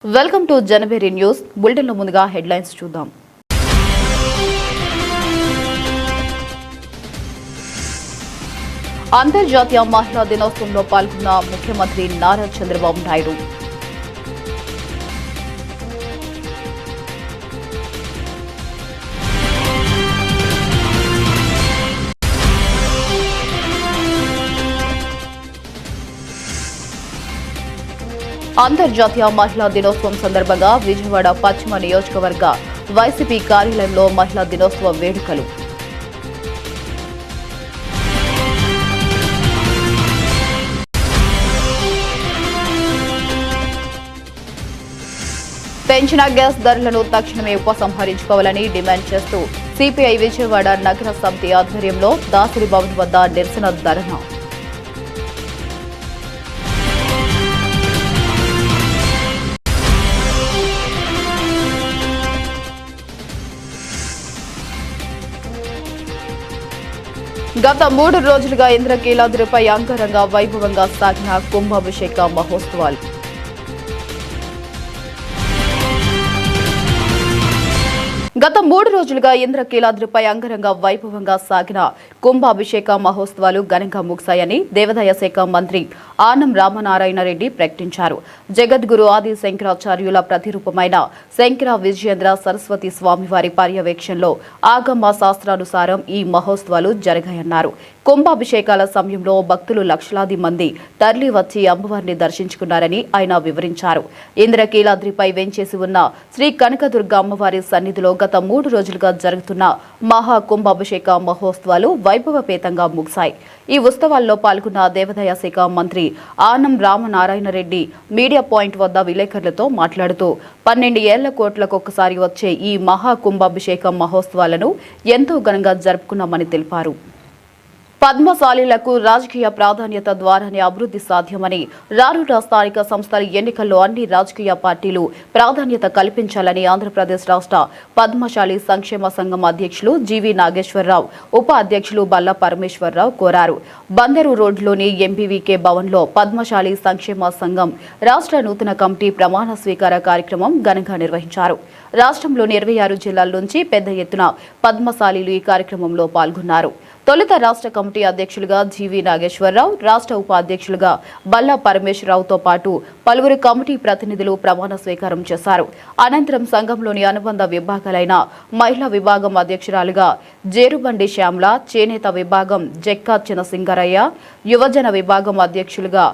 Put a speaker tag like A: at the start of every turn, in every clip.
A: Welcome to January news bulletin లో ముందుగా headlines చూద్దాం. అంతర్జాతీయ మహిళా దినోత్సవంలో పాల్గొన్న ముఖ్యమంత్రి నారా చంద్రబాబు నాయుడు. అంతర్జాతీయ మహిళా దినోత్సవం సందర్భంగా విజయవాడ పశ్చిమ నియోజకవర్గ వైసీపీ కార్యాలయంలో మహిళా దినోత్సవ వేడుకలు. పెంచిన గ్యాస్ ధరలను తక్షణమే ఉపసంహరించుకోవాలని డిమాండ్ చేస్తూ సిపిఐ విజయవాడ నగర సమితి ఆధ్వర్యంలో దాసరి భవన్ వద్ద నిరసన ధర్నా. గత 3 రోజులుగా ఇంద్రకీలాద్రిపై అంగరంగ వైభవంగా సాగిన కుంభాభిషేక మహోత్సవాలు. గత 3 రోజులుగా ఇంద్రకీలాద్రిపై అంగరంగ వైభవంగా సాగిన కుంభాభిషేక మహోత్సవాలు ఘనంగా ముగిశాయని దేవాదాయ శాఖ మంత్రి ఆనం రామనారాయణ రెడ్డి ప్రకటించారు. జగద్గురు ఆది శంకరాచార్యుల ప్రతిరూపమైన శంకర విజయేంద్ర సరస్వతి స్వామివారి పర్యవేక్షణలో ఆగమ శాస్త్రానుసారం ఈ మహోత్సవాలు జరిగాయన్నారు. కుంభాభిషేకాల సమయంలో భక్తులు లక్షలాది మంది తరలి వచ్చి అమ్మవారిని దర్శించుకున్నారని ఆయన వివరించారు. ఇంద్రకీలాద్రిపై వెంచేసి ఉన్న శ్రీ కనకదుర్గ అమ్మవారి సన్నిధిలో గత 3 రోజులుగా జరుగుతున్న మహా కుంభాభిషేక మహోత్సవాలు వైభవపేతంగా ముగిశాయి. ఈ ఉత్సవాల్లో పాల్గొన్న దేవాదాయ శాఖ మంత్రి ఆనం రామనారాయణ రెడ్డి మీడియా పాయింట్ వద్ద విలేకరులతో మాట్లాడుతూ 12 ఏళ్ల కోట్లకొకసారి వచ్చే ఈ మహా కుంభాభిషేక మహోత్సవాలను ఎంతో ఘనంగా జరుపుకున్నామని తెలిపారు. పద్మశాలీలకు రాజకీయ ప్రాధాన్యత ద్వారానే అభివృద్ధి సాధ్యమని రానున్న స్థానిక సంస్థల ఎన్నికల్లో అన్ని రాజకీయ పార్టీలు ప్రాధాన్యత కల్పించాలని ఆంధ్రప్రదేశ్ రాష్ట్ర పద్మశాలి సంక్షేమ సంఘం అధ్యక్షులు జీవీ నాగేశ్వరరావు, ఉప అధ్యక్షులు బల్లా పరమేశ్వరరావు కోరారు. బందరు రోడ్లోని ఎంపీవీకే భవన్లో పద్మశాలి సంక్షేమ సంఘం రాష్ట్ర నూతన కమిటీ ప్రమాణ స్వీకార కార్యక్రమం ఘనంగా నిర్వహించారు. రాష్ట్రంలోని 26 జిల్లాల నుంచి పెద్ద ఎత్తున పద్మశాలీలు ఈ కార్యక్రమంలో పాల్గొన్నారు. తొలుత రాష్ట్ర కమిటీ అధ్యక్షులుగా జీవీ నాగేశ్వరరావు, రాష్ట్ర ఉప అధ్యక్షులుగా బల్లా పరమేశ్వరరావుతో పాటు పలువురు కమిటీ ప్రతినిధులు ప్రమాణ స్వీకారం చేశారు. అనంతరం సంఘంలోని అనుబంధ విభాగాలైన మహిళా విభాగం అధ్యక్షురాలుగా జేరుబండి శ్యామల, చేనేత విభాగం జక్కా చినసింగరయ్య, యువజన విభాగం అధ్యక్షులుగా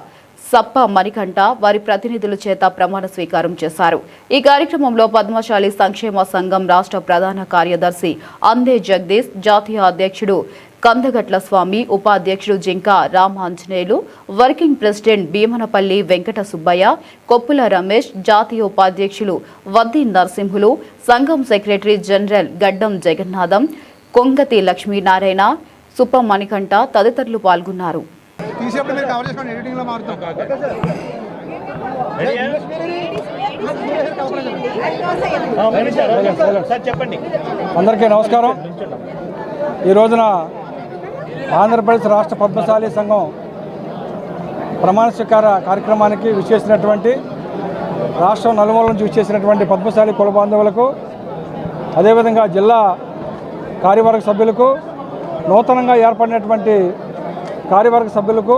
A: సప్ప మణికంఠ వారి ప్రతినిధుల చేత ప్రమాణ స్వీకారం చేశారు. ఈ కార్యక్రమంలో పద్మశాలి సంక్షేమ సంఘం రాష్ట్ర ప్రధాన కార్యదర్శి అందే జగదీష్, జాతీయ అధ్యక్షుడు కందగట్ల స్వామి, ఉపాధ్యక్షుడు జింకా రామాంజనేయులు, వర్కింగ్ ప్రెసిడెంట్ భీమనపల్లి వెంకట సుబ్బయ్య, కొప్పుల రమేష్, జాతీయ ఉపాధ్యక్షులు వద్ది నరసింహులు, సంఘం సెక్రటరీ జనరల్ గడ్డం జగన్నాథం, కొంగతి లక్ష్మీనారాయణ, సుప్ప మణికంఠ తదితరులు పాల్గొన్నారు.
B: అందరికీ నమస్కారం. ఈ రోజున ఆంధ్రప్రదేశ్ రాష్ట్ర పద్మశాలి సంఘం ప్రమాణ స్వీకార కార్యక్రమానికి విచ్చేసినటువంటి రాష్ట్రం నలుమూల నుంచి విచ్చేసినటువంటి పద్మశాలి కుల బాంధవులకు, అదేవిధంగా జిల్లా కార్యవర్గ సభ్యులకు, నూతనంగా ఏర్పడినటువంటి కార్యవర్గ సభ్యులకు,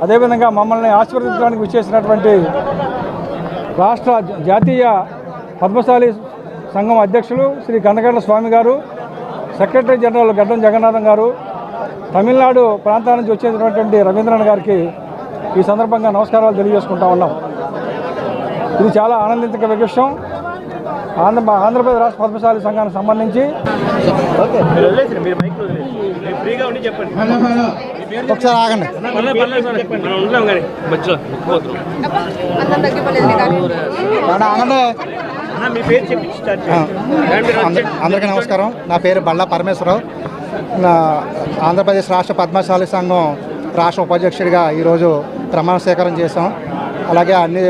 B: అదేవిధంగా మమ్మల్ని ఆశీర్వదించడానికి విచ్చేసినటువంటి రాష్ట్ర జాతీయ పద్మశాలి సంఘం అధ్యక్షులు శ్రీ కందగట్ల స్వామి గారు, సెక్రటరీ జనరల్ గడ్డం జగన్నాథం గారు, తమిళనాడు ప్రాంతాల నుంచి వచ్చేటటువంటి రవీంద్రన్ గారికి ఈ సందర్భంగా నమస్కారాలు తెలియజేసుకుంటా ఉన్నాం. ఇది చాలా ఆనందించదగ్గ విషయం. ఆంధ్రప్రదేశ్ రాష్ట్ర పద్మశాలి సంఘానికి సంబంధించి ఒకసారి ఆగండి. అందరికీ నమస్కారం. నా పేరు బల్లా పరమేశ్వరరావు. ఆంధ్రప్రదేశ్ రాష్ట్ర పద్మశాలి సంఘం రాష్ట్ర ఉపాధ్యక్షుడిగా ఈరోజు ప్రమాణ స్వీకారం చేశాం. అలాగే అన్ని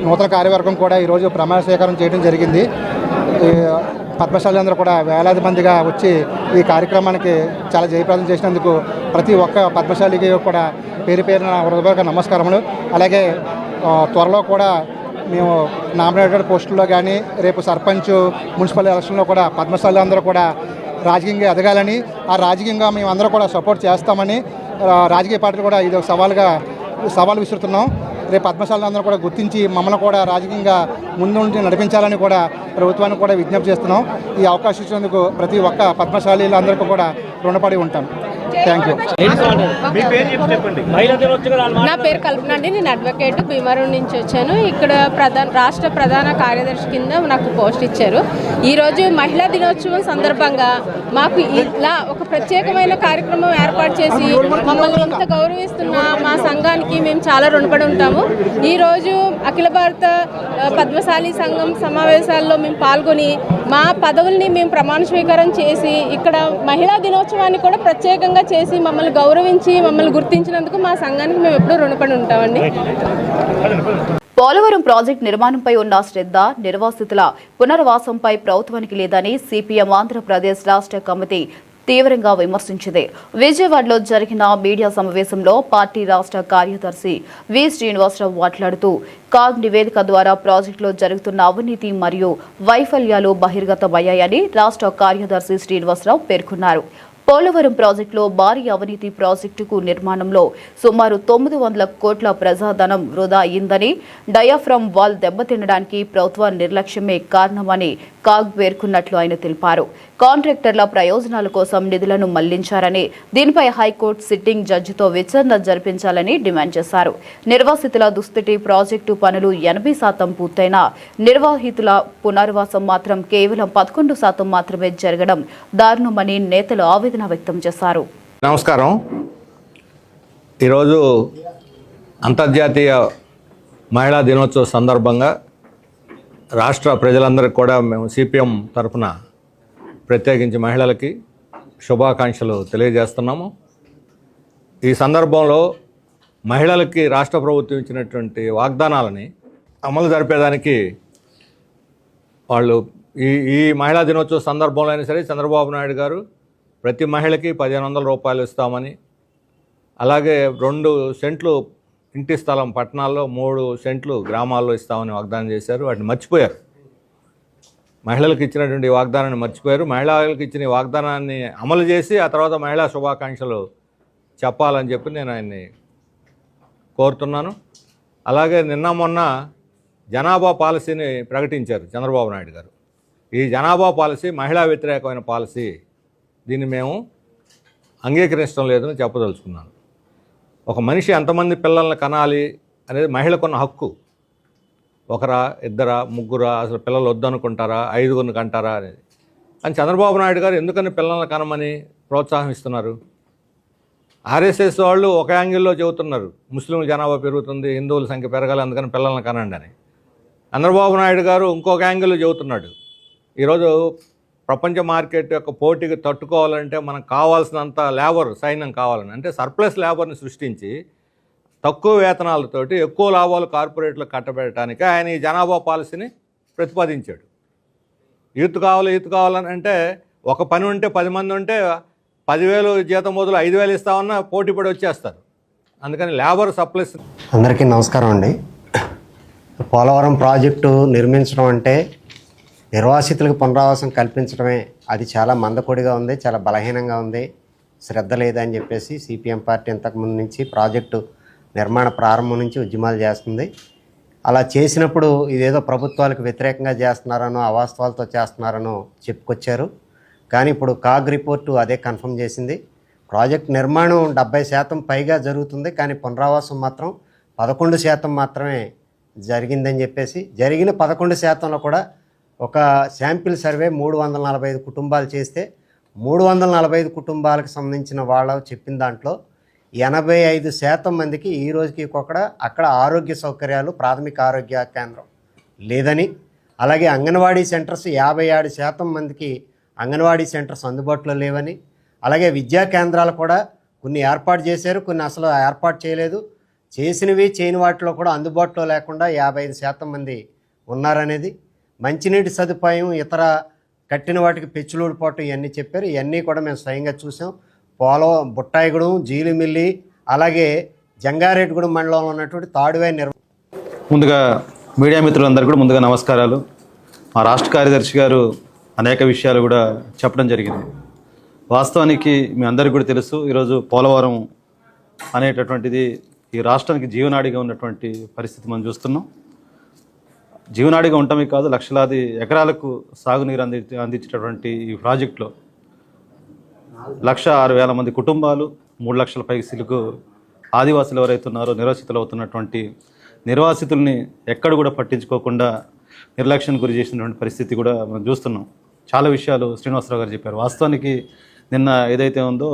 B: నూతన కార్యవర్గం కూడా ఈరోజు ప్రమాణ స్వీకారం చేయడం జరిగింది. పద్మశాలందరూ కూడా వేలాది మందిగా వచ్చి ఈ కార్యక్రమానికి చాలా జయప్రదం చేసినందుకు ప్రతి ఒక్క పద్మశాలికి కూడా పేరు పేరున హృదయపూర్వక నమస్కారములు. అలాగే త్వరలో కూడా మేము నామినేటెడ్ పోస్టుల్లో కానీ రేపు సర్పంచ్ మున్సిపల్ ఎలక్షన్లో కూడా పద్మశాలి అందరూ కూడా రాజకీయంగా ఎదగాలని, ఆ రాజకీయంగా మేము అందరూ కూడా సపోర్ట్ చేస్తామని రాజకీయ పార్టీలు కూడా ఇది ఒక సవాల్ విసురుతున్నాం. రేపు పద్మశాలి అందరూ కూడా గుర్తించి మమ్మల్ని కూడా రాజకీయంగా ముందుండి నడిపించాలని కూడా ప్రభుత్వానికి కూడా విజ్ఞప్తి చేస్తున్నాం. ఈ అవకాశం ఇచ్చినందుకు ప్రతి ఒక్క పద్మశాలీలందరికీ కూడా రుణపడి ఉంటాను. Thank you.
C: నా పేరు కల్పన అండి. నేను అడ్వకేట్ భీమవరం నుంచి వచ్చాను. ఇక్కడ రాష్ట్ర ప్రధాన కార్యదర్శి కింద నాకు పోస్ట్ ఇచ్చారు. ఈరోజు మహిళా దినోత్సవం సందర్భంగా మాకు ఇలా ఒక ప్రత్యేకమైన కార్యక్రమం ఏర్పాటు చేసి మమ్మల్ని ఇంత గౌరవిస్తున్న మా సంఘానికి మేము చాలా రుణపడి ఉంటాము. ఈరోజు అఖిల భారత పద్మశాలి సంఘం సమావేశాల్లో మేము పాల్గొని మా పదవుల్ని మేము ప్రమాణ స్వీకారం చేసి ఇక్కడ మహిళా దినోత్సవాన్ని కూడా ప్రత్యేకంగా చేసి మమ్మల్ని గౌరవించి మమ్మల్ని గుర్తించినందుకు మా సంఘానికి మేము ఎప్పుడూ రుణపడి ఉంటామండి.
A: పోలవరం ప్రాజెక్టు నిర్మాణంపై ఉన్న శ్రద్ధ నిర్వాసితుల పునర్వాసంపై ప్రభుత్వానికి లేదని సిపిఎం ఆంధ్రప్రదేశ్ రాష్ట్ర కమిటీ తీవ్రంగా విమర్శించింది. విజయవాడలో జరిగిన మీడియా సమావేశంలో పార్టీ రాష్ట్ర కార్యదర్శి వి శ్రీనివాసరావు మాట్లాడుతూ కాగ్ నివేదిక ద్వారా ప్రాజెక్టులో జరుగుతున్న అవినీతి మరియు వైఫల్యాలు బహిర్గతమయ్యాయని రాష్ట్ర కార్యదర్శి శ్రీనివాసరావు పేర్కొన్నారు. పోలవరం ప్రాజెక్టులో భారీ అవినీతి ప్రాజెక్టుకు నిర్మాణంలో సుమారు 900 కోట్ల ప్రజాధనం వృధా అయిందని, డయాఫ్రమ్ వాల్ దెబ్బతినడానికి ప్రభుత్వ నిర్లక్ష్యమే కారణమని కాగ్ పేర్కొన్నట్లు ఆయన తెలిపారు. కాంట్రాక్టర్ల ప్రయోజనాల కోసం నిధులను మళ్లించారని, దీనిపై హైకోర్టు సిట్టింగ్ జడ్జితో విచారణ జరిపించాలని డిమాండ్ చేశారు. నిర్వాసితుల దుస్థితి ప్రాజెక్టు పనులు 80% పూర్తయినా నిర్వాహితుల పునర్వాసం మాత్రం కేవలం 11% మాత్రమే జరగడం దారుణమని నేతలు ఆవేదన వ్యక్తం చేశారు.
D: నమస్కారం. ఈరోజు అంతర్జాతీయ మహిళా దినోత్సవ సందర్భంగా రాష్ట్ర ప్రజలందరికీ కూడా మేము సిపిఎం తరఫున ప్రత్యేకించి మహిళలకి శుభాకాంక్షలు తెలియజేస్తున్నాము. ఈ సందర్భంలో మహిళలకి రాష్ట్ర ప్రభుత్వం ఇచ్చినటువంటి వాగ్దానాలని అమలు జరిపేదానికి వాళ్ళు ఈ మహిళా దినోత్సవ సందర్భంలో అయినా సరే చంద్రబాబు నాయుడు గారు ప్రతి మహిళకి 1500 రూపాయలు ఇస్తామని, అలాగే 2 సెంట్లు ఇంటి స్థలం పట్టణాల్లో 3 సెంట్లు గ్రామాల్లో ఇస్తామని వాగ్దానం చేశారు. వాటిని మర్చిపోయారు. మహిళలకు ఇచ్చినటువంటి వాగ్దానాన్ని మర్చిపోయారు. మహిళలకు ఇచ్చిన వాగ్దానాన్ని అమలు చేసి ఆ తర్వాత మహిళా శుభాకాంక్షలు చెప్పాలని చెప్పి నేను ఆయన్ని కోరుతున్నాను. అలాగే నిన్న మొన్న జనాభా పాలసీని ప్రకటించారు చంద్రబాబు నాయుడు గారు. ఈ జనాభా పాలసీ మహిళా వ్యతిరేకమైన పాలసీ. దీన్ని మేము అంగీకరించడం లేదని చెప్పదలుచుకున్నాను. ఒక మనిషి ఎంతమంది పిల్లల్ని కనాలి అనేది మహిళకున్న హక్కు. ఒకరా, ఇద్దరా, ముగ్గురా, అసలు పిల్లలు వద్దనుకుంటారా, 5గురిని కంటారా అనేది. అని చంద్రబాబు నాయుడు గారు ఎందుకని పిల్లల్ని కనమని ప్రోత్సాహిస్తున్నారు? ఆర్ఎస్ఎస్ వాళ్ళు ఒక యాంగిల్లో చెబుతున్నారు, ముస్లింల జనాభా పెరుగుతుంది, హిందువుల సంఖ్య పెరగాలి, అందుకని పిల్లల్ని కనండి అని. చంద్రబాబు నాయుడు గారు ఇంకొక యాంగిల్లో చెబుతున్నాడు, ఈరోజు ప్రపంచ మార్కెట్ యొక్క పోటీకి తట్టుకోవాలంటే మనకు కావాల్సినంత లేబర్ సైన్యం కావాలని, అంటే సర్ప్లస్ లేబర్ని సృష్టించి తక్కువ వేతనాలతోటి ఎక్కువ లాభాలు కార్పొరేట్లకు కట్టబెట్టడానికి ఆయన ఈ జనాభా పాలసీని ప్రతిపాదించాడు. యూత్ కావాలని అంటే ఒక పని ఉంటే 10 మంది ఉంటే 10,000 జీతం మొదలు 5,000 ఇస్తామన్నా పోటీ పడి వచ్చేస్తారు. అందుకని లేబర్ సప్లైస్.
E: అందరికీ నమస్కారం అండి. పోలవరం ప్రాజెక్టు నిర్మించడం అంటే నిర్వాసితులకు పునరావాసం కల్పించడమే. అది చాలా మందకొడిగా ఉంది, చాలా బలహీనంగా ఉంది, శ్రద్ధ లేదని చెప్పేసి సిపిఎం పార్టీ ఇంతకుముందు నుంచి ప్రాజెక్టు నిర్మాణ ప్రారంభం నుంచి ఉద్యమాలు చేస్తుంది. అలా చేసినప్పుడు ఇదేదో ప్రభుత్వాలకు వ్యతిరేకంగా చేస్తున్నారనో అవాస్తవాలతో చేస్తున్నారనో చెప్పుకొచ్చారు. కానీ ఇప్పుడు కాగ్ రిపోర్టు అదే కన్ఫర్మ్ చేసింది. ప్రాజెక్ట్ నిర్మాణం 70% పైగా జరుగుతుంది, కానీ పునరావాసం మాత్రం 11% మాత్రమే జరిగిందని చెప్పేసి, జరిగిన 11%లో కూడా ఒక శాంపిల్ సర్వే 345 కుటుంబాలు చేస్తే 345 కుటుంబాలకు సంబంధించిన వాళ్ళు చెప్పిన దాంట్లో 85% మందికి ఈ రోజుకి అక్కడ ఆరోగ్య సౌకర్యాలు, ప్రాథమిక ఆరోగ్య కేంద్రం లేదని, అలాగే అంగన్వాడీ సెంటర్స్ 57% మందికి అంగన్వాడీ సెంటర్స్ అందుబాటులో లేవని, అలాగే విద్యా కేంద్రాలు కూడా కొన్ని ఏర్పాటు చేశారు, కొన్ని అసలు ఏర్పాటు చేయలేదు, చేసినవి చేయని వాటిలో కూడా అందుబాటులో లేకుండా 55% మంది ఉన్నారనేది, మంచినీటి సదుపాయం ఇతర కట్టిన వాటికి పెచ్చులూడిపోవటం ఇవన్నీ చెప్పారు. ఇవన్నీ కూడా మేము స్వయంగా చూసాం. బుట్టాయిగూడెం, జీలిమిల్లి, అలాగే జంగారెడ్డిగూడెం మండలంలో ఉన్నటువంటి తాడువాయి
D: ముందుగా
F: మీడియా మిత్రులందరికీ కూడా ముందుగా నమస్కారాలు. మా రాష్ట్ర కార్యదర్శి గారు అనేక విషయాలు కూడా చెప్పడం జరిగింది. వాస్తవానికి మీ అందరికీ కూడా తెలుసు, ఈరోజు పోలవరం అనేటటువంటిది ఈ రాష్ట్రానికి జీవనాడిగా ఉన్నటువంటి పరిస్థితి మనం చూస్తున్నాం. జీవనాడిగా ఉండటమే కాదు, లక్షలాది ఎకరాలకు సాగునీరు అందించేటటువంటి ఈ ప్రాజెక్టులో 1,06,000 మంది కుటుంబాలు, 3 లక్షల పైసలకు ఆదివాసులు ఎవరైతే ఉన్నారో నిర్వాసితులు అవుతున్నటువంటి నిర్వాసితుల్ని ఎక్కడ కూడా పట్టించుకోకుండా నిర్లక్ష్యం గురి చేసినటువంటి పరిస్థితి కూడా మనం చూస్తున్నాం. చాలా విషయాలు శ్రీనివాసరావు గారు చెప్పారు. వాస్తవానికి నిన్న ఏదైతే ఉందో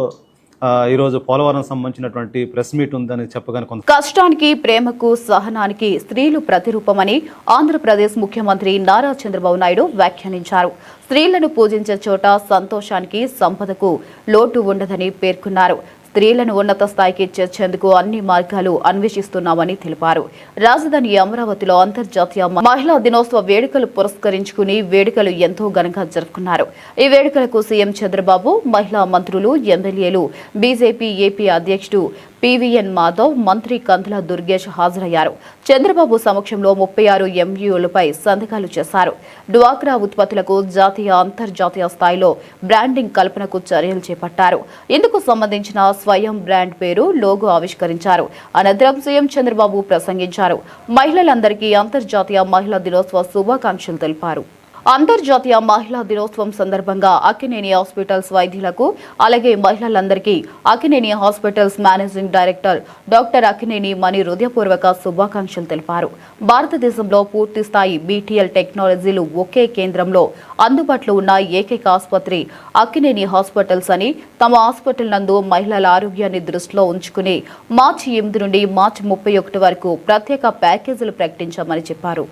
F: ఈరోజు పోలవరం సంబంధించినటువంటి ప్రెస్ మీట్ ఉందని చెప్పగానే కొంత
A: కష్టానికి, ప్రేమకు, సహనానికి స్త్రీలు ప్రతిరూపమని ఆంధ్రప్రదేశ్ ముఖ్యమంత్రి నారా చంద్రబాబు నాయుడు వ్యాఖ్యానించారు. స్త్రీలను పూజించే చోట సంతోషానికి, సంపదకు లోటు ఉండదని పేర్కొన్నారు. స్త్రీలను ఉన్నత స్థాయికి చేర్చేందుకు అన్ని మార్గాలు అన్వేషిస్తున్నామని తెలిపారు. రాజధాని అమరావతిలో అంతర్జాతీయ మహిళా దినోత్సవ వేడుకలు పురస్కరించుకుని వేడుకలు ఎంతో ఘనంగా జరుపుకున్నారు. ఈ వేడుకలకు సీఎం చంద్రబాబు, మహిళా మంత్రులు, ఎమ్మెల్యేలు, బీజేపీ ఏపీ అధ్యక్షుడు పీవీఎన్ మాధవ్, మంత్రి కందుల దుర్గేష్ హాజరయ్యారు. చంద్రబాబు సమక్షంలో 36 ఎంయూలపై సంతకాలు చేశారు. డ్వాక్రా ఉత్పత్తులకు జాతీయ, అంతర్జాతీయ స్థాయిలో బ్రాండింగ్ కల్పనకు చర్యలు చేపట్టారు. ఇందుకు సంబంధించిన స్వయం బ్రాండ్ పేరు, లోగో ఆవిష్కరించారు. అనంతరం సీఎం చంద్రబాబు ప్రసంగించారు. మహిళలందరికీ అంతర్జాతీయ మహిళా దినోత్సవ శుభాకాంక్షలు తెలిపారు. అంతర్జాతీయ మహిళా దినోత్సవం సందర్భంగా అక్కినేని హాస్పిటల్స్ వైద్యులకు, అలాగే మహిళలందరికీ Akkineni hospitals managing director doctor Akkineni Mani హృదయపూర్వక శుభాకాంక్షలు తెలిపారు. భారతదేశంలో పూర్తి స్థాయి బీటీఎల్ టెక్నాలజీలు ఒకే కేంద్రంలో అందుబాటులో ఉన్న ఏకైక ఆసుపత్రి అక్కినేని హాస్పిటల్స్ అని, తమ హాస్పిటల్ నందు మహిళల ఆరోగ్యాన్ని దృష్టిలో ఉంచుకుని మార్చి 8 నుండి మార్చి 31 వరకు ప్రత్యేక ప్యాకేజీలు ప్రకటించామని చెప్పారు.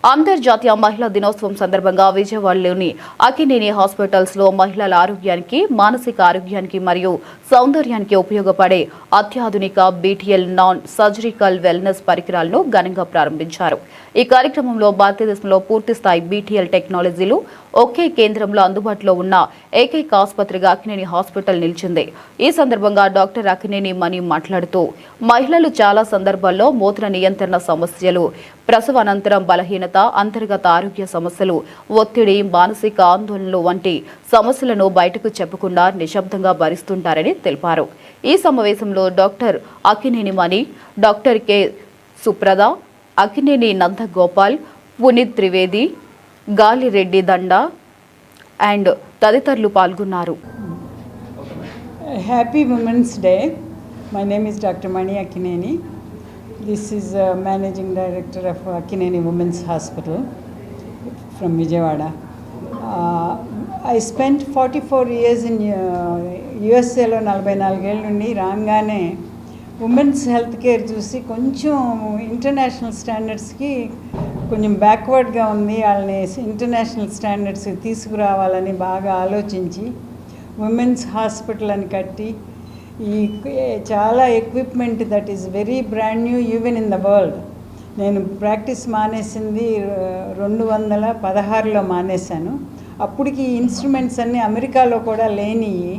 A: అంతర్జాతీయ మహిళా దినోత్సవం సందర్భంగా విజయవాడలోని అక్కినేని హాస్పిటల్స్ లో మహిళల ఆరోగ్యానికి, మానసిక ఆరోగ్యానికి మరియు సౌందర్యానికి ఉపయోగపడే అత్యాధునిక బీటీఎల్ నాన్ సర్జికల్ వెల్నెస్ పరికరాలను ఘనంగా ప్రారంభించారు. ఈ కార్యక్రమంలో భారతదేశంలో పూర్తిస్థాయి బీటీఎల్ టెక్నాలజీలు ఒకే కేంద్రంలో అందుబాటులో ఉన్న ఏకైక ఆసుపత్రిగా అక్కినేని హాస్పిటల్ నిలిచింది. ఈ సందర్భంగా డాక్టర్ అక్కినేని మణి మాట్లాడుతూ, మహిళలు చాలా సందర్భాల్లో మూత్ర నియంత్రణ సమస్యలు, ప్రసవ అనంతరం బలహీనత, అంతర్గత ఆరోగ్య సమస్యలు, ఒత్తిడి, మానసిక ఆందోళనలు వంటి సమస్యలను బయటకు చెప్పకుండా నిశ్శబ్దంగా భరిస్తుంటారని తెలిపారు. ఈ సమావేశంలో డాక్టర్ అక్కినేని మణి, డాక్టర్ కె సుప్రద, అక్కినేని నందగోపాల్, పునీత్ త్రివేది, గాలిరెడ్డి దండ అండ్ తదితరులు పాల్గొన్నారు.
G: Happy Women's Day. My name is Dr. Mani Akkineni. This is Managing Director of Akkineni Women's Hospital from Vijayawada. I spent 44 years in USA లో 44 ఏళ్ళ నుండి రాగానే ఉమెన్స్ హెల్త్ కేర్ చూసి కొంచెం international స్టాండర్డ్స్కి కొంచెం బ్యాక్వర్డ్గా ఉంది, వాళ్ళని ఇంటర్నేషనల్ స్టాండర్డ్స్కి తీసుకురావాలని బాగా ఆలోచించి ఉమెన్స్ హాస్పిటల్ అని కట్టి ఈ చాలా equipment that is very brand new even in the world. నేను ప్రాక్టీస్ మానేసింది 2016లో మానేశాను. అప్పటికి ఈ ఇన్స్ట్రుమెంట్స్ అన్నీ అమెరికాలో కూడా లేనివి.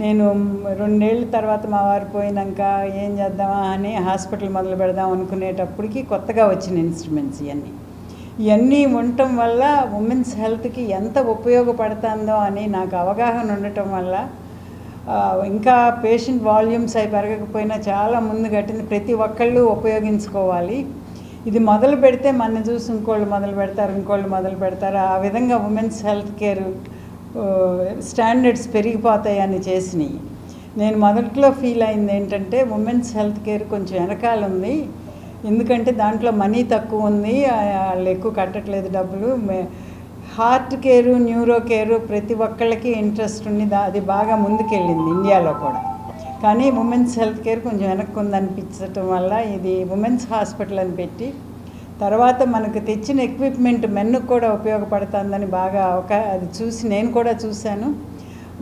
G: నేను 2 ఏళ్ళ తర్వాత మా వారు పోయినాక ఏం చేద్దామా అని హాస్పిటల్ మొదలు పెడదాం అనుకునేటప్పటికి కొత్తగా వచ్చిన ఇన్స్ట్రుమెంట్స్ ఇవన్నీ ఉండటం వల్ల ఉమెన్స్ హెల్త్కి ఎంత ఉపయోగపడుతుందో అని నాకు అవగాహన ఉండటం వల్ల ఇంకా పేషెంట్ వాల్యూమ్స్ అవి పెరగకపోయినా చాలా ముందు కట్టింది. ప్రతి ఒక్కళ్ళు ఉపయోగించుకోవాలి. ఇది మొదలు పెడితే మన చూసి ఇంకోళ్ళు మొదలు పెడతారు. ఆ విధంగా ఉమెన్స్ హెల్త్ కేర్ స్టాండర్డ్స్ పెరిగిపోతాయని చేసినాయి. నేను మొదట్లో ఫీల్ అయింది ఏంటంటే ఉమెన్స్ హెల్త్ కేర్ కొంచెం వెనకాల ఉంది, ఎందుకంటే దాంట్లో మనీ తక్కువ ఉంది, వాళ్ళు ఎక్కువ కట్టట్లేదు డబ్బులు. హార్ట్ కేరు, న్యూరో కేరు ప్రతి ఒక్కళ్ళకి ఇంట్రెస్ట్ ఉంది, అది బాగా ముందుకెళ్ళింది ఇండియాలో కూడా. కానీ ఉమెన్స్ హెల్త్ కేర్ కొంచెం వెనక్కి ఉందనిపించటం వల్ల ఇది ఉమెన్స్ హాస్పిటల్ అని పెట్టి, తర్వాత మనకు తెచ్చిన ఎక్విప్మెంట్ మెన్నుకు కూడా ఉపయోగపడుతుందని బాగా అది చూసి నేను కూడా చూశాను.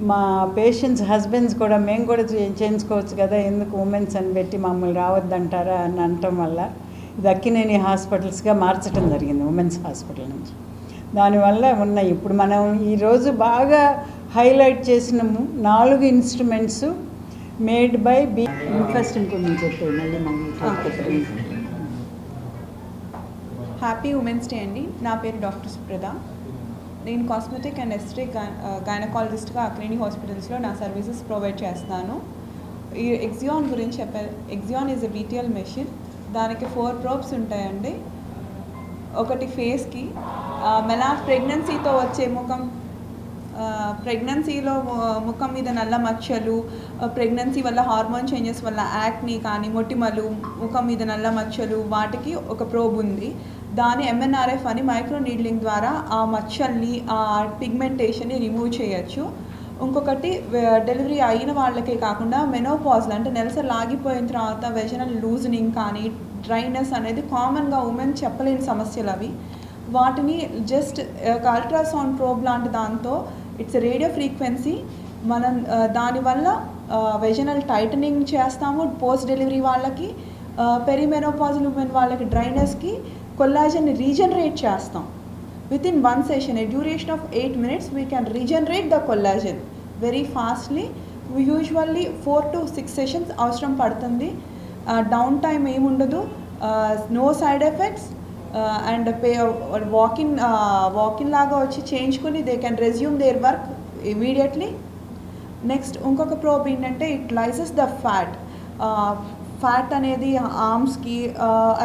G: మా పేషెంట్స్ హస్బెండ్స్ కూడా మేము కూడా చేయించుకోవచ్చు కదా, ఎందుకు ఉమెన్స్ అని పెట్టి మమ్మల్ని రావద్దంటారా అని అనటం వల్ల ఇది అక్కినేని హాస్పిటల్స్గా మార్చడం జరిగింది ఉమెన్స్ హాస్పిటల్ నుంచి. దానివల్ల ఉన్నాయి ఇప్పుడు మనం ఈరోజు బాగా హైలైట్ చేసిన 4 ఇన్స్ట్రుమెంట్స్ మేడ్ బై ఫస్ట్ ఇంకొన్ని చెప్పారు మళ్ళీ
H: హ్యాపీ ఉమెన్స్ డే అండి. నా పేరు డాక్టర్ సుప్రద. నేను కాస్మెటిక్ అండ్ ఎస్థెటిక్ గైనకాలజిస్ట్గా అక్రేని హాస్పిటల్స్లో నా సర్వీసెస్ ప్రొవైడ్ చేస్తున్నాను. ఈ ఎగ్జియాన్ గురించి చెప్పారు. ఎగ్జియాన్ ఈజ్ ఎ BTL మెషిన్. దానికి 4 probes ఉంటాయండి. ఒకటి ఫేస్కి ప్రెగ్నెన్సీతో వచ్చే ప్రెగ్నెన్సీలో ముఖం మీద నల్ల మచ్చలు, ప్రెగ్నెన్సీ వల్ల హార్మోన్ చేంజెస్ వల్ల యాక్ని కానీ మొటిమలు, ముఖం మీద నల్ల మచ్చలు, వాటికి ఒక ప్రోబ్ ఉంది. దాని MNRF అని మైక్రో నీడ్లింగ్ ద్వారా ఆ మచ్చల్ని, ఆ పిగ్మెంటేషన్ని రిమూవ్ చేయొచ్చు. ఇంకొకటి డెలివరీ అయిన వాళ్ళకే కాకుండా మెనోపాజ్లో అంటే నెలసరి ఆగిపోయిన తర్వాత వెజనల్ లూజనింగ్ కానీ డ్రైనెస్ అనేది కామన్గా ఉమెన్ చెప్పలేని సమస్యలు అవి. వాటిని జస్ట్ ఒక అల్ట్రాసౌండ్ ప్రోబ్ లాంటి దాంతో ఇట్స్ రేడియో ఫ్రీక్వెన్సీ మనం దానివల్ల వెజనల్ టైటనింగ్ చేస్తాము. పోస్ట్ డెలివరీ వాళ్ళకి, పెరిమెనోపాజల్ ఉమెన్ వాళ్ళకి డ్రైనెస్కి కొల్లాజన్ని రీజనరేట్ చేస్తాం. Within 1 session, a duration of 8 minutes, we can regenerate the collagen very fastly. Usually 4 to 6 sessions అవసరం పడుతుంది. డౌన్ టైం ఏముండదు, no side effects, and walk in లాగా వచ్చి చేయించుకొని they can resume their work immediately. Next ఇంకొక ప్రోబ్ ఏంటంటే ఇట్ లైసెస్ ద ఫ్యాట్ అనేది ఆర్మ్స్కి,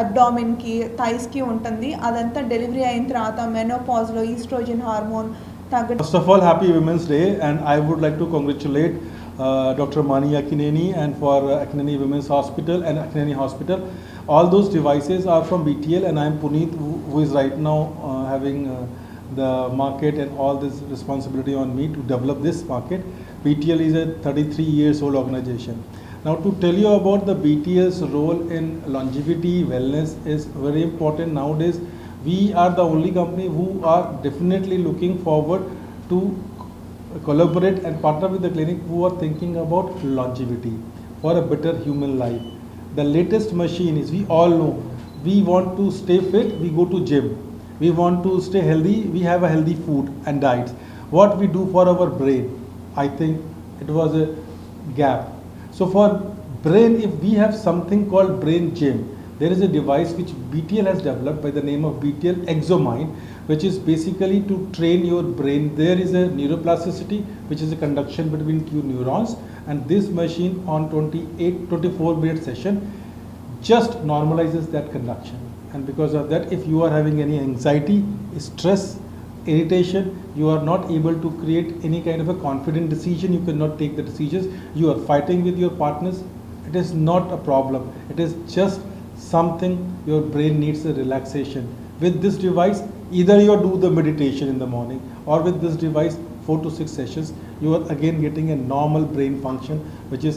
H: అబ్డామిన్కి, థైస్కి ఉంటుంది. అదంతా డెలివరీ అయిన తర్వాత మెనోపాజ్లో ఈస్ట్రోజన్ హార్మోన్ తగ్గ.
I: First of all, happy Women's Day, and I would like to congratulate Dr. Mani Akineni and for Akineni Women's Hospital and Akineni Hospital. All those devices are from BTL, and I am Puneet, who is right now having the market and all this responsibility on me to develop this market. BTL is a 33 years old organization. Now, to tell you about the BTL's role in longevity, wellness is very important nowadays. We are the only company who are definitely looking forward to collaborate and partner with the clinic who are thinking about longevity for a better human life. The latest machine is, we all know, we want to stay fit, we go to gym. We want to stay healthy, we have a healthy food and diets. What we do for our brain, I think it was a gap. So for brain, if we have something called brain gym, there is a device which BTL has developed by the name of BTL ExoMind, which is basically to train your brain. There is a neuroplasticity, which is a conduction between two neurons, and this machine on 24-minute session just normalizes that conduction. And because of that, if you are having any anxiety, stress, irritation, you are not able to create any kind of a confident decision, you cannot take the decisions, you are fighting with your partners, it is not a problem. It is just something your brain needs a relaxation. With this device, either you do the meditation in the morning, or with this device 4 to 6 sessions, you are again getting a normal brain function, which is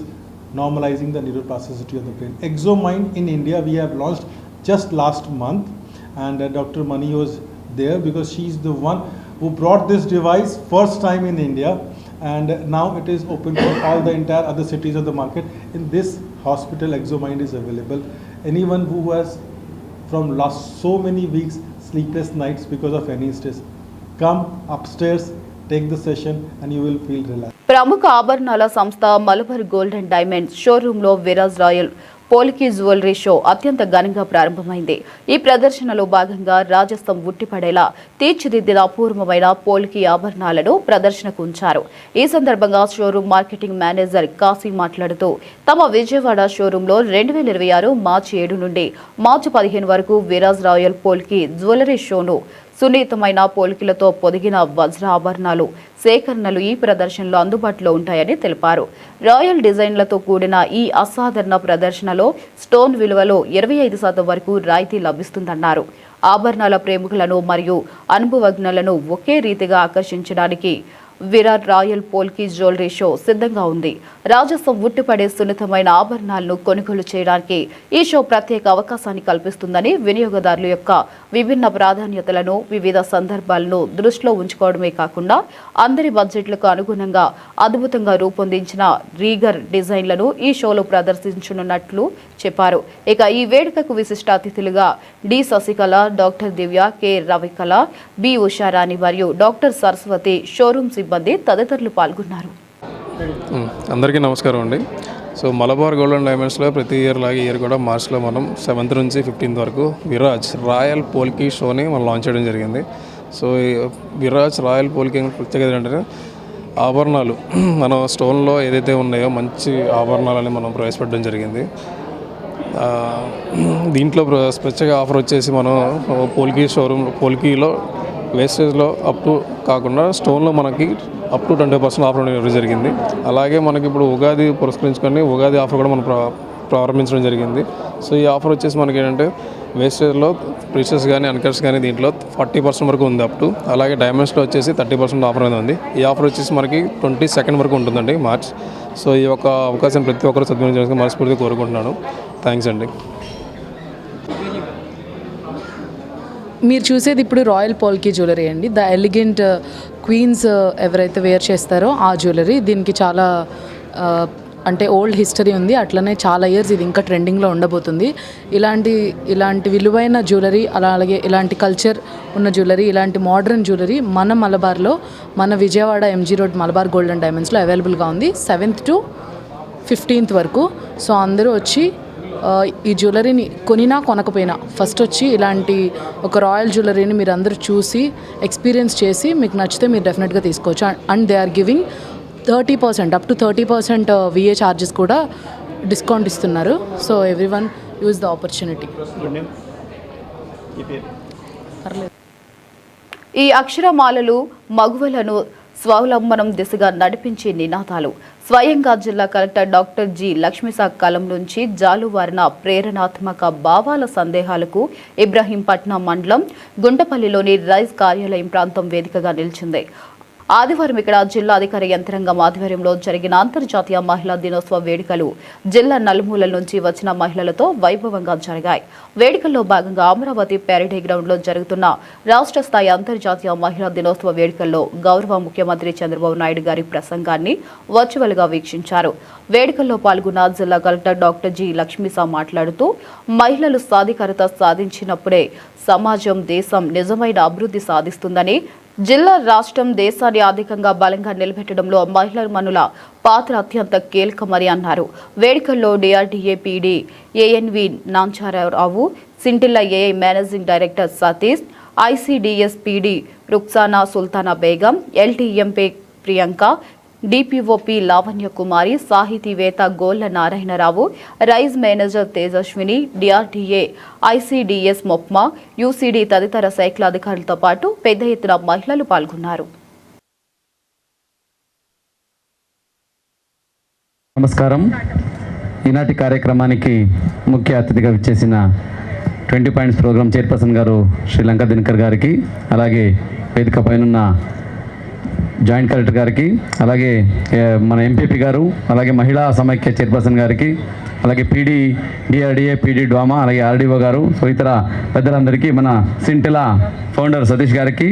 I: normalizing the neuroplasticity of the brain. ExoMind in India we have launched just last month, and Dr. Mani was there because she is the one who brought this device first time in India, and now it is open for all the entire other cities of the market. In this hospital, ExoMind is available. Anyone who has from last so many weeks sleepless nights because of any stress, come upstairs, take the session, and you will feel relaxed.
A: ప్రముఖ ఆభరణాల సంస్థ Malabar gold and diamonds షోరూంలో Viraj royal పోల్కి jewellery show అత్యంత ఘనంగా ప్రారంభమైంది. ఈ ప్రదర్శనలో భాగంగా రాజస్థం ఉట్టిపడేలా తీర్చిదిద్దిన అపూర్వమైన పోల్కి ఆభరణాలను ప్రదర్శనకు ఉంచారు. ఈ సందర్భంగా షోరూం మార్కెటింగ్ మేనేజర్ కాశీ మాట్లాడుతూ, తమ విజయవాడ షోరూంలో 2026 మార్చి 7 నుండి మార్చి 15 వరకు విరాజ్ రాయల్ పోల్కి జ్యువెలరీ షోను సున్నితమైన పోలికలతో పొదిగిన వజ్ర ఆభరణాలు సేకరణలు ఈ ప్రదర్శనలో అందుబాటులో ఉంటాయని తెలిపారు. రాయల్ డిజైన్లతో కూడిన ఈ అసాధారణ ప్రదర్శనలో స్టోన్ విలువలో 25% వరకు రాయితీ లభిస్తుందన్నారు. ఆభరణాల ప్రేమికులను మరియు అనుభవజ్ఞులను ఒకే రీతిగా ఆకర్షించడానికి విరాట్ రాయల్ పోల్కి జ్యువెలరీ షో సిద్ధంగా ఉంది. రాజస్థం ఉట్టిపడే సున్నితమైన ఆభరణాలను కొనుగోలు చేయడానికి ఈ షో ప్రత్యేక అవకాశాన్ని కల్పిస్తుందని, వినియోగదారుల యొక్క విభిన్న ప్రాధాన్యతలను, వివిధ సందర్భాలను దృష్టిలో ఉంచుకోవడమే కాకుండా అందరి బడ్జెట్లకు అనుగుణంగా అద్భుతంగా రూపొందించిన రీగర్ డిజైన్లను ఈ షోలో ప్రదర్శించనున్నట్లు చెప్పారు. ఇక ఈ వేడుకకు విశిష్ట అతిథులుగా డి శశికళ, డాక్టర్ దివ్య, కె రవికళ, బి ఉషారాణి మరియు డాక్టర్ సరస్వతి, షోరూమ్ సిబ్బంది తదితరులు పాల్గొన్నారు.
J: అందరికీ నమస్కారం అండి. సో మలబార్ గోల్డ్ అండ్ డైమండ్స్లో ప్రతి ఇయర్ లాగా ఇయర్ కూడా మార్చ్లో మనం 7th నుంచి 15th వరకు విరాజ్ రాయల్ పోల్కీ షోని మనం లాంచ్ చేయడం జరిగింది. సో ఈ విరాజ్ రాయల్ పోల్కీ ప్రత్యేకత ఏంటంటే ఆభరణాలు మన స్టోన్లో ఏదైతే ఉన్నాయో మంచి ఆభరణాలని మనం ప్రవేశపెట్టడం జరిగింది. దీంట్లో స్పెషల్గా ఆఫర్ వచ్చేసి మనం పోల్కీ షోరూమ్ పోల్కీలో వేస్టేజ్లో అప్ టు కాకుండా స్టోన్లో మనకి అప్ టు 20% ఆఫర్ ఇవ్వడం జరిగింది. అలాగే మనకి ఇప్పుడు ఉగాది పురస్కరించుకొని ఉగాది ఆఫర్ కూడా మనం ప్రారంభించడం జరిగింది. సో ఈ ఆఫర్ వచ్చేసి మనకి ఏంటంటే వేస్టేజ్లో ప్రీషియస్ కానీ అన్కట్స్ కానీ దీంట్లో 40% వరకు ఉంది అప్ టు. అలాగే డైమండ్స్లో వచ్చేసి 30% ఆఫర్ అనేది ఉంది. ఈ ఆఫర్ వచ్చేసి మనకి 22nd వరకు ఉంటుందండి మార్చ్. సో ఈ యొక్క అవకాశం ప్రతి ఒక్కరు సద్వినియోగం చేసుకుని మనస్ఫూర్తిగా కోరుకుంటున్నాను. థ్యాంక్స్ అండి.
K: మీరు చూసేది ఇప్పుడు రాయల్ పోల్కీ జ్యువెలరీ అండి. ద ఎలిగెంట్ క్వీన్స్ ఎవరైతే వేర్ చేస్తారో ఆ జ్యువెలరీ. దీనికి చాలా అంటే ఓల్డ్ హిస్టరీ ఉంది, అట్లనే చాలా ఇయర్స్ ఇది ఇంకా ట్రెండింగ్లో ఉండబోతుంది. ఇలాంటి విలువైన జ్యువెలరీ, అలాగే ఇలాంటి కల్చర్ ఉన్న జ్యువెలరీ, ఇలాంటి మోడర్న్ జ్యువెలరీ మన మలబార్లో, మన Vijayawada MG road Malabar gold and డైమండ్స్లో అవైలబుల్గా ఉంది 7th to 15th వరకు. సో అందరూ వచ్చి ఈ జ్యువెలరీని కొనినా కొనకపోయినా ఫస్ట్ వచ్చి ఇలాంటి ఒక రాయల్ జ్యువెలరీని మీరు అందరూ చూసి ఎక్స్పీరియన్స్ చేసి మీకు నచ్చితే మీరు డెఫినెట్గా తీసుకోవచ్చు. And they are giving 30% up to 30% VA charges కూడా డిస్కౌంట్ ఇస్తున్నారు. So everyone use the opportunity.
A: ఈ అక్షరమాలలు మగువలను స్వావలంబనం దిశగా నడిపించే నినాదాలు. స్వయంగా జిల్లా కలెక్టర్ డాక్టర్ జి లక్ష్మీసా కలం నుంచి జాలువారిన ప్రేరణాత్మక భావాల సందేహాలకు ఇబ్రహీంపట్నం మండలం గుంటపల్లిలోని రైస్ కార్యాలయం ప్రాంతం వేదికగా నిలిచింది. ఆదివారం ఇక్కడ జిల్లా అధికార యంత్రాంగం ఆధ్వర్యంలో జరిగిన అంతర్జాతీయ మహిళా దినోత్సవ వేడుకలు జిల్లా నలుమూలల నుంచి వచ్చిన మహిళలతో వైభవంగా జరిగాయి. వేడుకల్లో భాగంగా అమరావతి ప్యారడీ గ్రౌండ్లో జరుగుతున్న రాష్ట్ర స్థాయి అంతర్జాతీయ మహిళా దినోత్సవ వేడుకల్లో గౌరవ ముఖ్యమంత్రి చంద్రబాబు నాయుడు గారి ప్రసంగాన్ని వర్చువల్ గా వీక్షించారు. వేడుకల్లో పాల్గొన్న జిల్లా కలెక్టర్ డాక్టర్ జి లక్ష్మీసా మాట్లాడుతూ మహిళలు సాధికారత సాధించినప్పుడే సమాజం, దేశం నిజమైన అభివృద్ధి సాధిస్తుందని, జిల్లా, రాష్ట్రం, దేశాన్ని ఆర్థికంగా బలంగా నిలబెట్టడంలో మహిళల పాత్ర అత్యంత కీలకమని అన్నారు. వేడుకల్లో DRDA PD ANV నాంచారావు, సింటిల్ల AI managing director Satish, ICDS PD Ruksana Sultana Begum, LTMP Priyanka, DPOP Lavanya Kumari, సాహితీవేత్త Golla Narayanarao, rise manager Tejaswini, DRDA ICDS మొప్మా, UCD తదితర శాఖల అధికారులతో పాటు పెద్ద ఎత్తున మహిళలు పాల్గొన్నారు.
L: నమస్కారం. ఈనాటి కార్యక్రమానికి ముఖ్య అతిథిగా విచ్చేసిన 20 పాయింట్స్ ప్రోగ్రామ్ చైర్పర్సన్ గారు శ్రీలంక దినకర్ గారికి, అలాగే వేదిక పైనున్న జాయింట్ కలెక్టర్ గారికి, అలాగే మన MPP గారు, అలాగే మహిళా సమైక్య చైర్పర్సన్ గారికి, అలాగే DRDA PD డ్వామా, అలాగే RDO గారు, సో ఇతర పెద్దలందరికీ, మన సింటిలా ఫౌండర్ సతీష్ గారికి,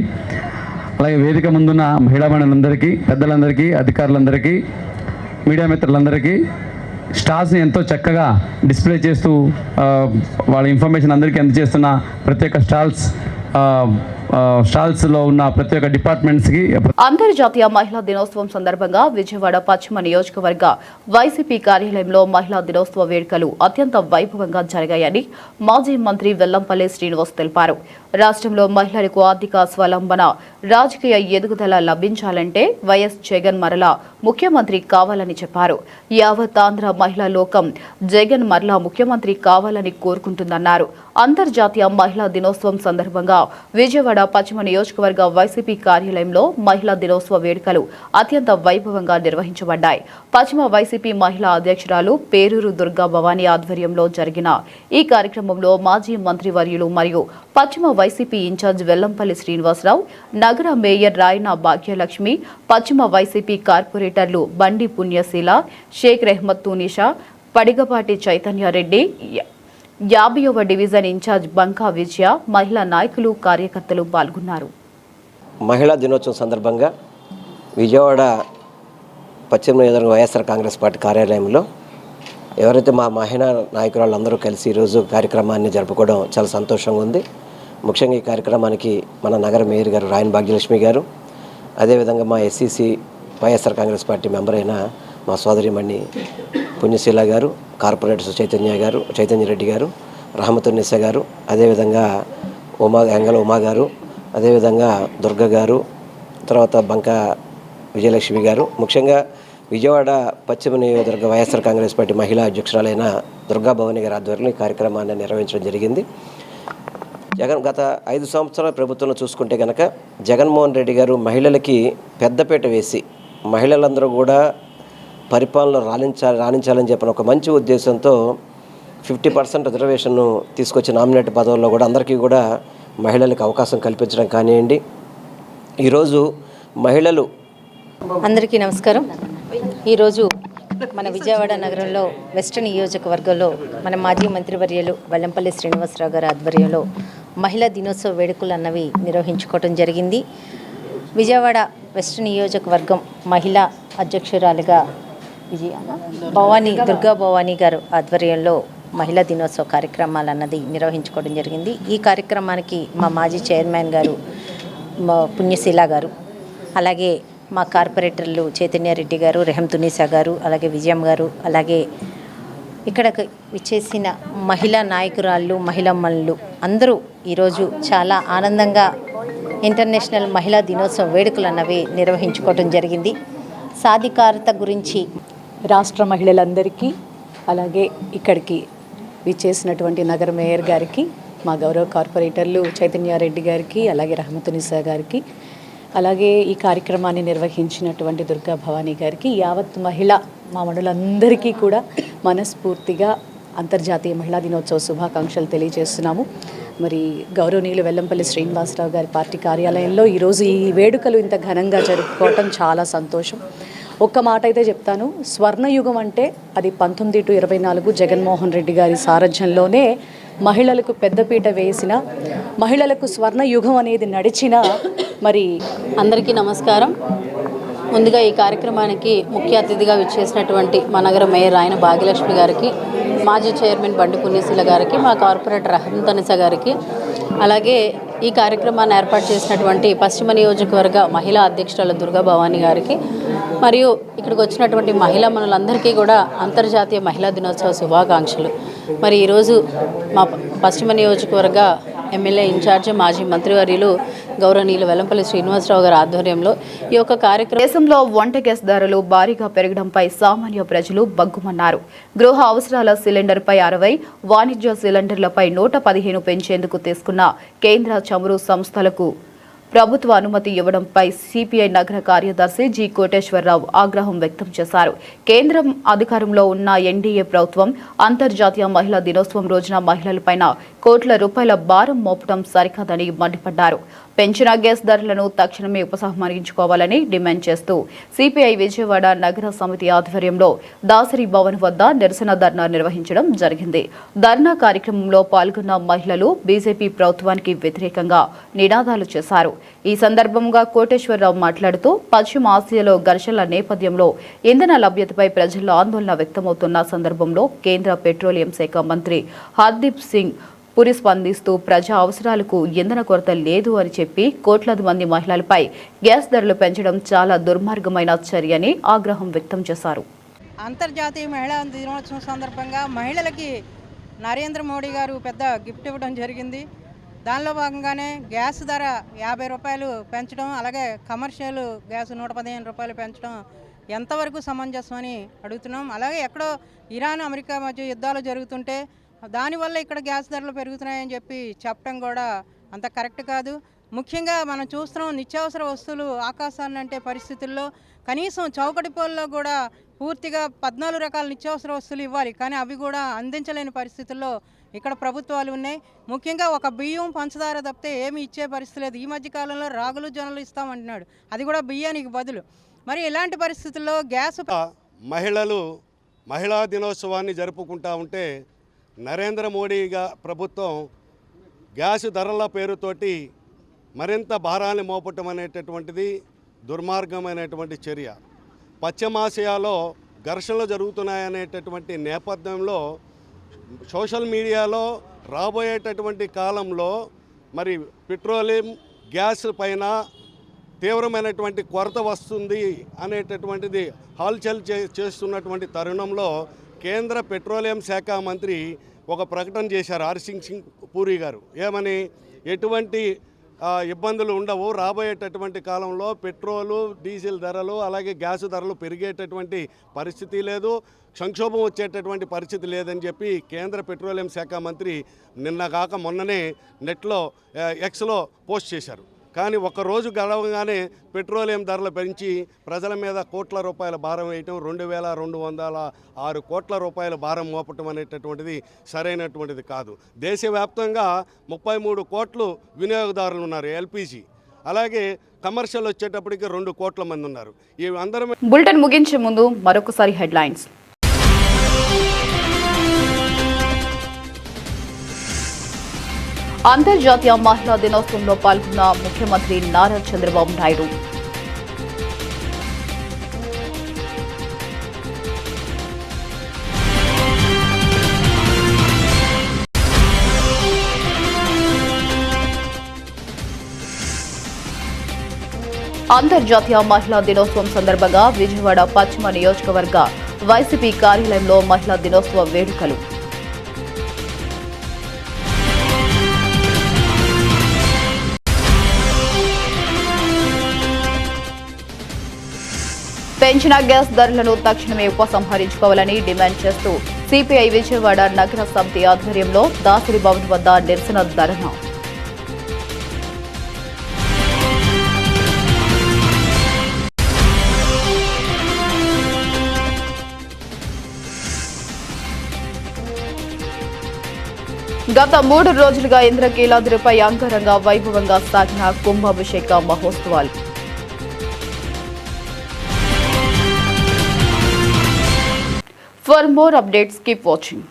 L: అలాగే వేదిక ముందున్న మహిళా మండలందరికీ, పెద్దలందరికీ, అధికారులందరికీ, మీడియా మిత్రులందరికీ, స్టాల్స్ని ఎంతో చక్కగా డిస్ప్లే చేస్తూ వాళ్ళ ఇన్ఫర్మేషన్ అందరికీ అందజేస్తున్న ప్రతి ఒక్క స్టాల్స్లో ఉన్న ప్రతి ఒక్క డిపార్ట్మెంట్స్కి.
A: అంతర్జాతీయ మహిళా దినోత్సవం సందర్భంగా విజయవాడ పశ్చిమ నియోజకవర్గ వైసీపీ కార్యాలయంలో మహిళా దినోత్సవ వేడుకలు అత్యంత వైభవంగా జరిగాయని మాజీ మంత్రి వెల్లంపల్లి శ్రీనివాస్ తెలిపారు. రాష్ట్రంలో మహిళలకు ఆర్థిక స్వలంబన, రాజకీయ ఎదుగుదల లభించాలంటే వైఎస్ జగన్ మరలా ముఖ్యమంత్రి కావాలని చెప్పారు. యావత్ ఆంధ్ర మహిళా లోకం జగన్ మరలా ముఖ్యమంత్రి కావాలని కోరుకుంటుందన్నారు. అంతర్జాతీయ మహిళా దినోత్సవం సందర్భంగా విజయవాడ పశ్చిమ నియోజకవర్గ వైసీపీ కార్యాలయంలో మహిళా దినోత్సవ వేడుకలు అత్యంత వైభవంగా నిర్వహించబడ్డాయి. పశ్చిమ వైసీపీ మహిళా అధ్యక్షురాలు పేరూరు దుర్గా భవానీ ఆధ్వర్యంలో జరిగిన ఈ కార్యక్రమంలో మాజీ మంత్రివర్యులు మరియు పశ్చిమ వైసీపీ ఇన్ఛార్జ్ వెల్లంపల్లి శ్రీనివాసరావు, నగర మేయర్ రాయన భాగ్యలక్ష్మి, పశ్చిమ వైసీపీ కార్పొరేటర్లు బండి పుణ్యశీల, షేక్ రెహ్మత్ తునిషా, పడిగపాటి చైతన్యారెడ్డి, 50వ డివిజన్ ఇన్ఛార్జ్ బంకా విజయ, మహిళా నాయకులు, కార్యకర్తలు పాల్గొన్నారు.
M: మహిళా దినోత్సవం సందర్భంగా విజయవాడ పశ్చిమ నియోజకవర్గం వైఎస్ఆర్ కాంగ్రెస్ పార్టీ కార్యాలయంలో ఎవరైతే మా మహిళా నాయకురాళ్ళు అందరూ కలిసి ఈరోజు కార్యక్రమాన్ని జరుపుకోవడం చాలా సంతోషంగా ఉంది. ముఖ్యంగా ఈ కార్యక్రమానికి మన నగర మేయర్ గారు రాయన భాగ్యలక్ష్మి గారు, అదేవిధంగా మా SCC YSR Congress party member అయిన మా సోదరిమణి పుణ్యశీల గారు, కార్పొరేటర్స్ చైతన్య రెడ్డి గారు, రహమతున్నిసా గారు, అదేవిధంగా ఎంగల ఉమా గారు, అదేవిధంగా దుర్గ గారు, తర్వాత బంక విజయలక్ష్మి గారు, ముఖ్యంగా విజయవాడ పశ్చిమ నియోజకవర్గ వైఎస్ఆర్ కాంగ్రెస్ పార్టీ మహిళా అధ్యక్షురాలైన దుర్గా భవాని గారి ఆధ్వర్యంలో ఈ కార్యక్రమాన్ని నిర్వహించడం జరిగింది. గత 5 సంవత్సరాల ప్రభుత్వంలో చూసుకుంటే కనుక జగన్మోహన్ రెడ్డి గారు మహిళలకి పెద్దపీట వేసి మహిళలందరూ కూడా పరిపాలన రాణించాలని చెప్పిన ఒక మంచి ఉద్దేశంతో 50% రిజర్వేషన్ను తీసుకొచ్చి నామినేట్ పదవుల్లో కూడా అందరికీ కూడా మహిళలకు అవకాశం కల్పించడం కానివ్వండి. ఈరోజు మహిళలు
N: అందరికీ నమస్కారం. ఈరోజు మన విజయవాడ నగరంలో వెస్ట్ నియోజకవర్గంలో మన మాజీ మంత్రివర్యులు వెల్లంపల్లి శ్రీనివాసరావు గారి ఆధ్వర్యంలో మహిళా దినోత్సవ వేడుకలు అన్నవి నిర్వహించుకోవడం జరిగింది. విజయవాడ వెస్ట్ నియోజకవర్గం మహిళా అధ్యక్షురాలుగా దుర్గా భవానీ గారు ఆధ్వర్యంలో మహిళా దినోత్సవ కార్యక్రమాలు అన్నది నిర్వహించుకోవడం జరిగింది. ఈ కార్యక్రమానికి మా మాజీ చైర్మన్ గారు పుణ్యశీల గారు, అలాగే మా కార్పొరేటర్లు చైతన్య రెడ్డి గారు, రెహమతున్నిసా గారు, అలాగే విజయం గారు, అలాగే ఇక్కడకు విచ్చేసిన మహిళా నాయకురాళ్ళు, మహిళమ్మలు అందరూ ఈరోజు చాలా ఆనందంగా ఇంటర్నేషనల్ మహిళా దినోత్సవ వేడుకలు అన్నవి నిర్వహించుకోవడం జరిగింది. సాధికారత గురించి
K: రాష్ట్ర మహిళలందరికీ, అలాగే ఇక్కడికి విచ్చేసినటువంటి నగర మేయర్ గారికి, మా గౌరవ కార్పొరేటర్లు చైతన్య రెడ్డి గారికి, అలాగే రహమతునిసా గారికి, అలాగే ఈ కార్యక్రమాన్ని నిర్వహించినటువంటి దుర్గా భవానీ గారికి, యావత్ మహిళా మామనులందరికీ కూడా మనస్ఫూర్తిగా అంతర్జాతీయ మహిళా దినోత్సవ శుభాకాంక్షలు తెలియజేస్తున్నాము. మరి గౌరవనీయులు వెల్లంపల్లి శ్రీనివాసరావు గారి పార్టీ కార్యాలయంలో ఈరోజు ఈ వేడుకలు ఇంత ఘనంగా జరుపుకోవటం చాలా సంతోషం. ఒక్క మాట అయితే చెప్తాను, స్వర్ణయుగం అంటే అది 19 to 24 జగన్మోహన్ రెడ్డి గారి సారథ్యంలోనే మహిళలకు పెద్దపీట వేసిన, మహిళలకు స్వర్ణయుగం అనేది నడిచిన. మరి
O: అందరికీ నమస్కారం. ముందుగా ఈ కార్యక్రమానికి ముఖ్య అతిథిగా విచ్చేసినటువంటి మా నగర మేయర్ ఆయన భాగ్యలక్ష్మి గారికి, మాజీ చైర్మన్ బండి పుణ్యశీల గారికి, మా కార్పొరేటర్ రహమతున్నిసా గారికి, అలాగే ఈ కార్యక్రమాన్ని ఏర్పాటు చేసినటువంటి పశ్చిమ నియోజకవర్గ మహిళా అధ్యక్షురాలు దుర్గా భవానీ గారికి, మరియు ఇక్కడికి వచ్చినటువంటి మహిళా మనులందరికీ కూడా అంతర్జాతీయ మహిళా దినోత్సవ శుభాకాంక్షలు. మరి ఈరోజు మా పశ్చిమ నియోజకవర్గ ఎమ్మెల్యే ఇన్ఛార్జ్ మాజీ మంత్రివర్యులు గౌరవనీయులు వెల్లంపల్లి శ్రీనివాసరావు గారి ఆధ్వర్యంలో ఈ యొక్క కార్యక్రమం.
A: దేశంలో వంట గ్యాస్ ధరలు భారీగా పెరగడంపై సామాన్య ప్రజలు బగ్గుమన్నారు. గృహ అవసరాల సిలిండర్పై 60, వాణిజ్య సిలిండర్లపై 115 పెంచేందుకు తీసుకున్న కేంద్ర చమురు సంస్థలకు ప్రభుత్వ అనుమతి ఇవ్వడంపై సిపిఐ నగర కార్యదర్శి జి కోటేశ్వరరావు ఆగ్రహం వ్యక్తం చేశారు. కేంద్రం అధికారంలో ఉన్న ఎన్డీఏ ప్రభుత్వం అంతర్జాతీయ మహిళా దినోత్సవం రోజున మహిళలపైన కోట్ల రూపాయల భారం మోపడం సరికాదని మండిపడ్డారు. పెంచిన గ్యాస్ ధరలను తక్షణమే ఉపసంహరించుకోవాలని డిమాండ్ చేస్తూ సిపిఐ విజయవాడ నగర సమితి ఆధ్వర్యంలో దాసరి భవన్ వద్ద నిరసన ధర్నా నిర్వహించడం జరిగింది. ధర్నా కార్యక్రమంలో పాల్గొన్న మహిళలు బీజేపీ ప్రభుత్వానికి వ్యతిరేకంగా నినాదాలు చేశారు. ఈ సందర్భంగా కోటేశ్వరరావు మాట్లాడుతూ పశ్చిమ ఆసియాలో ఘర్షణల నేపథ్యంలో ఇంధన లభ్యతపై ప్రజల్లో ఆందోళన వ్యక్తమవుతున్న సందర్భంలో కేంద్ర పెట్రోలియం శాఖ మంత్రి హర్దీప్ సింగ్ పురి స్పందిస్తూ ప్రజా అవసరాలకు ఇంధన కొరత లేదు అని చెప్పి కోట్లాది మంది మహిళలపై గ్యాస్ ధరలు పెంచడం చాలా దుర్మార్గమైన చర్యని ఆగ్రహం వ్యక్తం చేశారు.
P: అంతర్జాతీయ మహిళా దినోత్సవం సందర్భంగా మహిళలకి నరేంద్ర మోడీ గారు పెద్ద గిఫ్ట్ ఇవ్వడం జరిగింది. దానిలో భాగంగానే గ్యాస్ ధర 50 రూపాయలు పెంచడం, అలాగే కమర్షియల్ గ్యాస్ 115 రూపాయలు పెంచడం ఎంతవరకు సమంజసం అని అడుగుతున్నాం. అలాగే ఎక్కడో ఇరాన్ అమెరికా మధ్య యుద్ధాలు జరుగుతుంటే దానివల్ల ఇక్కడ గ్యాస్ ధరలు పెరుగుతున్నాయని చెప్పి చెప్పడం కూడా అంత కరెక్ట్ కాదు. ముఖ్యంగా మనం చూస్తున్నాం, నిత్యావసర వస్తువులు ఆకాశాన్ని అంటే పరిస్థితుల్లో కనీసం చౌకటిపోల్లో కూడా పూర్తిగా 14 రకాల నిత్యావసర వస్తువులు ఇవ్వాలి, కానీ అవి కూడా అందించలేని పరిస్థితుల్లో ఇక్కడ ప్రభుత్వాలు ఉన్నాయి. ముఖ్యంగా ఒక బియ్యం పంచదార తప్పితే ఏమి ఇచ్చే పరిస్థితి లేదు. ఈ మధ్యకాలంలో రాగులు జొన్నలు ఇస్తామంటున్నాడు, అది కూడా బియ్యానికి బదులు. మరి ఇలాంటి పరిస్థితుల్లో గ్యాస్
Q: మహిళలు మహిళా దినోత్సవాన్ని జరుపుకుంటా ఉంటే నరేంద్ర మోడీ ప్రభుత్వం గ్యాస్ ధరల పేరుతోటి మరింత భారాన్ని మోపటం అనేటటువంటిది దుర్మార్గమైనటువంటి చర్య. పశ్చిమాసియాలో ఘర్షణలు జరుగుతున్నాయనేటటువంటి నేపథ్యంలో సోషల్ మీడియాలో రాబోయేటటువంటి కాలంలో మరి పెట్రోలియం గ్యాస్ పైన తీవ్రమైనటువంటి కొరత వస్తుంది అనేటటువంటిది హల్చల్ చేస్తున్నటువంటి తరుణంలో కేంద్ర పెట్రోలియం శాఖ మంత్రి ఒక ప్రకటన చేశారు సింగ్ పూరి గారు. ఏమని, ఎటువంటి ఇబ్బందులు ఉండవు, రాబోయేటటువంటి కాలంలో పెట్రోలు డీజిల్ ధరలు అలాగే గ్యాసు ధరలు పెరిగేటటువంటి పరిస్థితి లేదు, సంక్షోభం వచ్చేటటువంటి పరిస్థితి లేదని చెప్పి కేంద్ర పెట్రోలియం శాఖ మంత్రి నిన్న కాక మొన్ననే నెట్లో ఎక్స్లో పోస్ట్ చేశారు. కానీ ఒక్కరోజు గడవగానే పెట్రోలియం ధరలు పెంచి ప్రజల మీద కోట్ల రూపాయల భారం వేయటం, 2206 కోట్ల రూపాయల భారం మోపటం అనేటటువంటిది సరైనటువంటిది కాదు. దేశవ్యాప్తంగా 33 కోట్లు వినియోగదారులు ఉన్నారు ఎల్పిజి. అలాగే కమర్షియల్ వచ్చేటప్పటికి 2 కోట్ల మంది ఉన్నారు. ఈ అందరం.
A: బులెటిన్ ముగించే ముందు మరొకసారి హెడ్లైన్స్. అంతర్జాతీయ మహిళా దినోత్సవంలో పాల్గొన్న ముఖ్యమంత్రి నారా చంద్రబాబు నాయుడు. అంతర్జాతీయ మహిళా దినోత్సవం సందర్భంగా విజయవాడ పశ్చిమ నియోజకవర్గ వైసీపీ కార్యాలయంలో మహిళా దినోత్సవ వేడుకలు. పెంచిన గ్యాస్ ధరలను తక్షణమే ఉపసంహరించుకోవాలని డిమాండ్ చేస్తూ సిపిఐ విజయవాడ నగర సమితి ఆధ్వర్యంలో దాసరి భవన్ వద్ద నిరసన ధర్నా. గత 3 రోజులుగా ఇంద్రకీలాద్రిపై అంగరంగ వైభవంగా సాగిన కుంభాభిషేక మహోత్సవాలు. For more updates, keep watching.